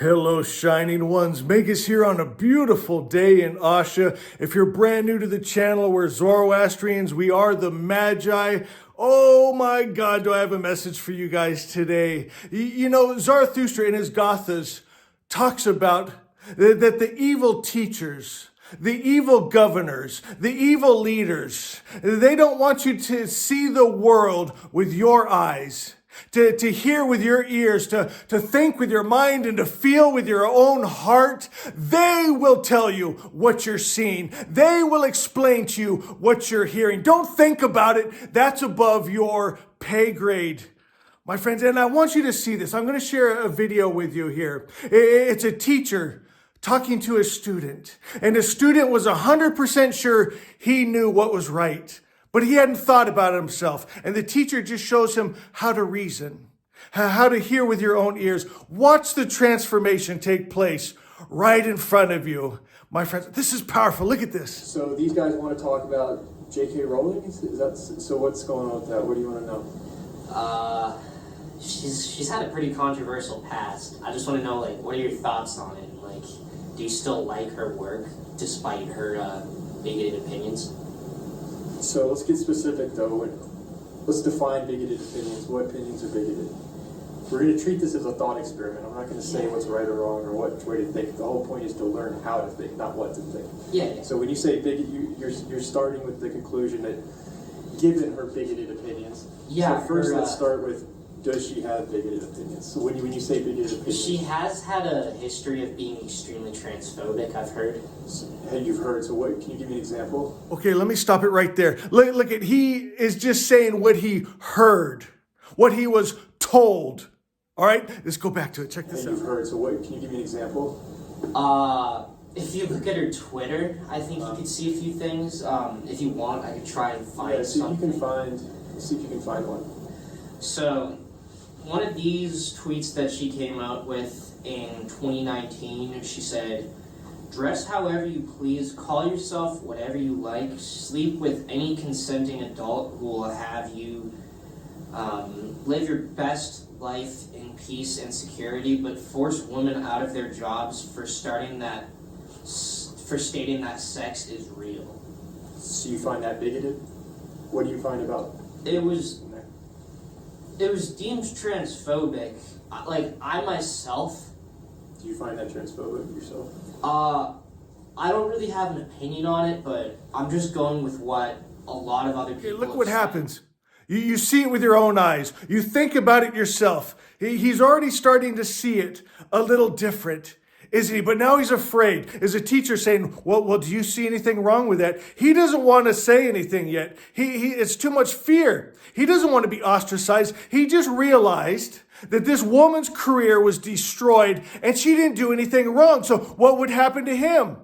Hello, Shining Ones. Megas here on a beautiful day in Asha. If you're brand new to the channel, we're Zoroastrians. We are the Magi. Oh my God, do I have a message for you guys today. You know, Zarathustra in his Gathas talks about that the evil teachers, the evil governors, the evil leaders, they don't want you to see the world with your eyes. To hear with your ears, to think with your mind, and to feel with your own heart. They will tell you what you're seeing. They will explain to you what you're hearing. Don't think about it. That's above your pay grade, my friends. And I want you to see this. I'm going to share a video with you here. It's a teacher talking to a student, and the student was 100% sure he knew what was right. But he hadn't thought about it himself. And the teacher just shows him how to reason, how to hear with your own ears. Watch the transformation take place right in front of you. My friends, this is powerful. Look at this. So these guys want to talk about J.K. Rowling? Is that so? What's going on with that? What do you want to know? She's had a pretty controversial past. I just want to know, like, what are your thoughts on it? Like, do you still like her work despite her bigoted opinions? So let's get specific, though. Let's define bigoted opinions. What opinions are bigoted? We're going to treat this as a thought experiment. I'm not going to say what's right or wrong or what way to think. The whole point is to learn how to think, not what to think. Yeah. So when you say bigot, you're starting with the conclusion that given her bigoted opinions. Yeah. So first, let's start with, does she have bigoted opinions? So when you say bigoted opinions, she has had a history of being extremely transphobic, I've heard. Hey, you've heard. So what? Can you give me an example? Okay, let me stop it right there. Look at, he is just saying what he heard, what he was told. All right, let's go back to it. Check this Hey, out. you've heard. So what? Can you give me an example? If you look at her Twitter, I think you could see a few things. If you want, I could try and find something. See if you can find one. So, one of these tweets that she came out with in 2019, she said, "Dress however you please, call yourself whatever you like, sleep with any consenting adult who will have you live your best life in peace and security, but force women out of their jobs for stating that sex is real." So you find that bigoted? What do you find about It was deemed transphobic. Like, I myself, Do you find that transphobic yourself? I don't really have an opinion on it, but I'm just going with what a lot of other people Look have what said. happens. You see it with your own eyes. You think about it yourself. He's already starting to see it a little different, isn't he? But now he's afraid. Is a teacher saying, well, do you see anything wrong with that? He doesn't want to say anything yet. It's too much fear. He doesn't want to be ostracized. He just realized that this woman's career was destroyed and she didn't do anything wrong. So what would happen to him?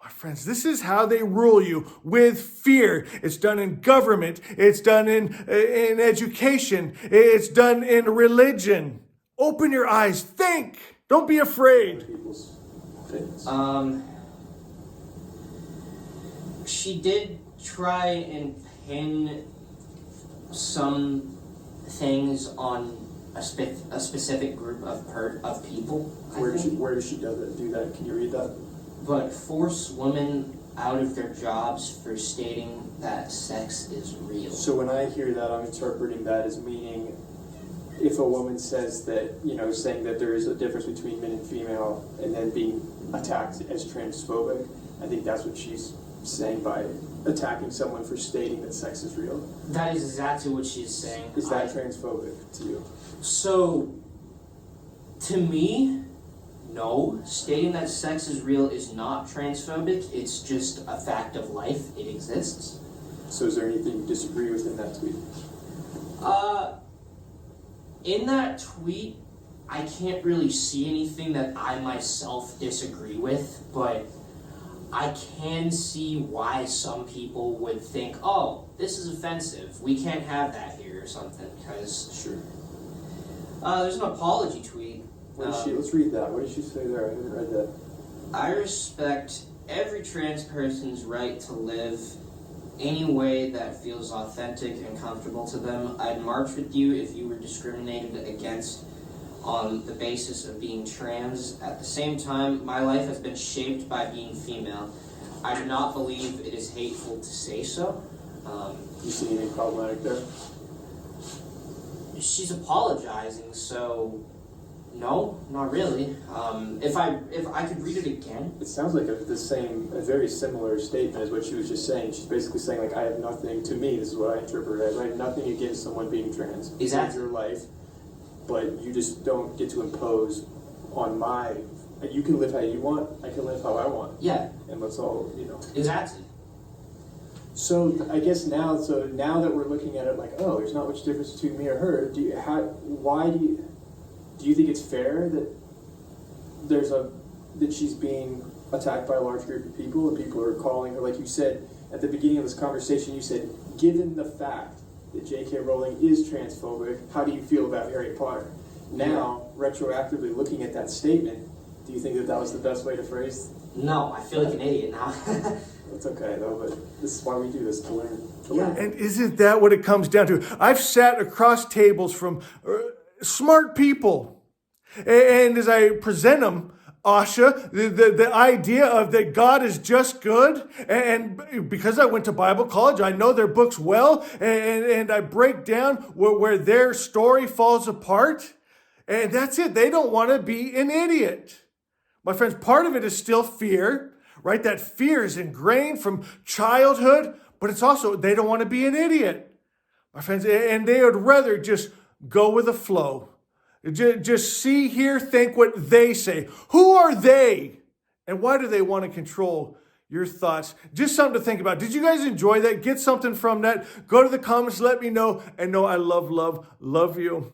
My friends, this is how they rule you, with fear. It's done in government. It's done in education. It's done in religion. Open your eyes. Think. Don't be afraid. People's opinions. She did try and pin some things on a specific group of people. Where does she do that? Can you read that? But force women out of their jobs for stating that sex is real. So when I hear that, I'm interpreting that as meaning if a woman says that, saying that there is a difference between men and female and then being attacked as transphobic, I think that's what she's saying by attacking someone for stating that sex is real. That is exactly what she's saying. Is that transphobic to you? So, to me, no. Stating that sex is real is not transphobic. It's just a fact of life. It exists. So is there anything you disagree with in that tweet? In that tweet, I can't really see anything that I myself disagree with, but I can see why some people would think, oh, this is offensive. We can't have that here or something, because Sure. There's an apology tweet. Let's read that. What did she say there? I haven't read that. I respect every trans person's right to live any way that feels authentic and comfortable to them. I'd march with you if you were discriminated against on the basis of being trans. At the same time, my life has been shaped by being female. I do not believe it is hateful to say so. You see anything problematic there? She's apologizing, so no, not really. If I could read it again. It sounds like a very similar statement as what she was just saying. She's basically saying, like, I have nothing, to me, this is what I interpret it as, I have nothing against someone being trans. Exactly. It's your life, but you just don't get to impose on my, you can live how you want, I can live how I want. Yeah. And let's all, Exactly. So I guess now that we're looking at it like, oh, there's not much difference between me or her, do you think it's fair that she's being attacked by a large group of people and people are calling her, like you said at the beginning of this conversation, you said, given the fact that J.K. Rowling is transphobic, how do you feel about Harry Potter? Now, retroactively looking at that statement, do you think that was the best way to phrase? No, I feel like an idiot now. That's okay though, but this is why we do this, to learn. And isn't that what it comes down to? I've sat across tables from smart people, and as I present them, Asha, the idea of that God is just good, and because I went to Bible college, I know their books well, and I break down where their story falls apart, and that's it. They don't want to be an idiot. My friends, part of it is still fear, right? That fear is ingrained from childhood, but it's also, they don't want to be an idiot. My friends, and they would rather just go with the flow. Just see, hear, think what they say. Who are they? And why do they want to control your thoughts? Just something to think about. Did you guys enjoy that? Get something from that. Go to the comments, let me know. And know I love you.